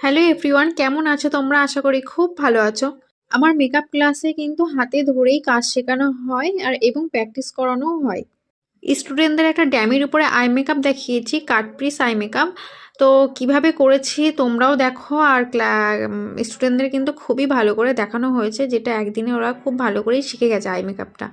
Hello everyone, কেমন আছো তোমরা? আশা করি খুব ভালো আছো। আমার মেকআপ ক্লাসে কিন্তু হাতে ধরেই কাজ শেখানো হয় আর এবং প্র্যাকটিস করানোও হয়। স্টুডেন্টদের একটা ড্যামির উপরে আই মেকআপ দেখিয়েছি, কাট পিস আই মেকআপ। তো কিভাবে করেছি তোমরাও দেখো। আর স্টুডেন্টদের কিন্তু খুবই ভালো করে দেখানো হয়েছে, যেটা একদিনে ওরা খুব ভালো করেই শিখে গেছে আই মেকআপটা।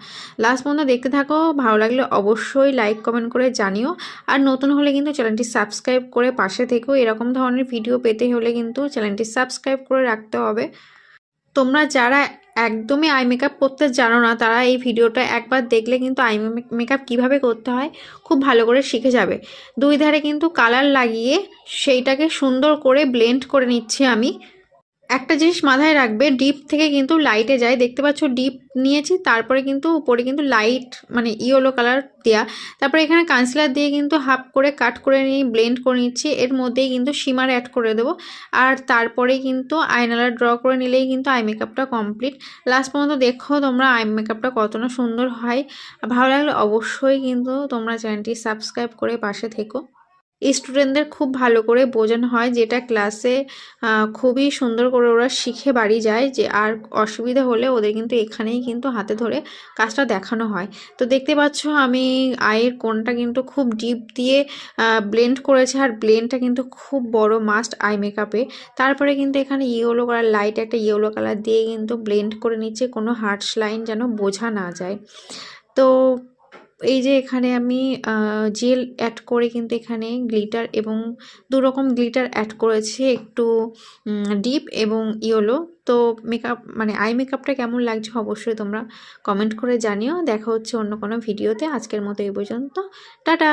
লাস্ট পর্যন্ত দেখতে থাকো, ভালো লাগলে অবশ্যই লাইক কমেন্ট করে জানিও। আর নতুন হলে কিন্তু চ্যানেলটি সাবস্ক্রাইব করে পাশে থেকেও। এরকম ধরনের ভিডিও পেতে হলে কিন্তু চ্যানেলটি সাবস্ক্রাইব করে রাখতে হবে। তোমরা যারা একদমই আই মেকআপ করতে জানো না, তারা এই ভিডিওটা একবার দেখলে কিন্তু আই মেকআপ কীভাবে করতে হয় খুব ভালো করে শিখে যাবে। দুই ধারে কিন্তু কালার লাগিয়ে সেইটাকে সুন্দর করে ব্লেন্ড করে নিচ্ছি আমি। একটা জিনিস মাথায় রাখবে, ডিপ থেকে কিন্তু লাইটে যায়। দেখতে পাচ্ছ ডিপ নিয়েছি, তারপরে কিন্তু উপরে কিন্তু লাইট মানে ইয়েলো কালার দেওয়া। তারপরে এখানে কনসিলার দিয়ে কিন্তু হাফ করে কাট করে নিয়ে ব্লেন্ড করে নিচ্ছি। এর মধ্যেই কিন্তু শিমার অ্যাড করে দেবো। আর তারপরে কিন্তু আইনালার ড্র করে নিলেই কিন্তু আই মেকআপটা কমপ্লিট। লাস্ট পর্যন্ত দেখো তোমরা আই মেকআপটা কতটা সুন্দর হয়। ভালো লাগলে অবশ্যই কিন্তু তোমরা চ্যানেলটি সাবস্ক্রাইব করে পাশে থেকো। স্টুডেন্টদের খুব ভালো করে বোঝানো হয়, যেটা ক্লাসে খুবই সুন্দর করে ওরা শিখে বাড়ি যায়। যে আর অসুবিধা হলে ওদের কিন্তু এখানেই কিন্তু হাতে ধরে কাজটা দেখানো হয়। তো দেখতে পাচ্ছ আমি আয়ের কোণটা কিন্তু খুব ডিপ দিয়ে ব্লেন্ড করেছে। আর ব্লেন্ডটা কিন্তু খুব বড় মাস্ট আই মেকআপে। তারপরে কিন্তু এখানে ইয়েলো কালার, লাইট একটা ইয়েলো কালার দিয়ে কিন্তু ব্লেন্ড করে নিচ্ছে, কোনো হার্শ লাইন যেন বোঝা না যায়। তো এই যে এখানে আমি জেল অ্যাড করে কিন্তু এখানে গ্লিটার এবং দুরকম গ্লিটার অ্যাড করেছি, একটু ডিপ এবং ইয়েলো। তো মেকআপ মানে আই মেকআপটা কেমন লাগছে অবশ্যই তোমরা কমেন্ট করে জানিও। দেখা হচ্ছে অন্য কোনো ভিডিওতে। আজকের মতো এই পর্যন্ত, টাটা।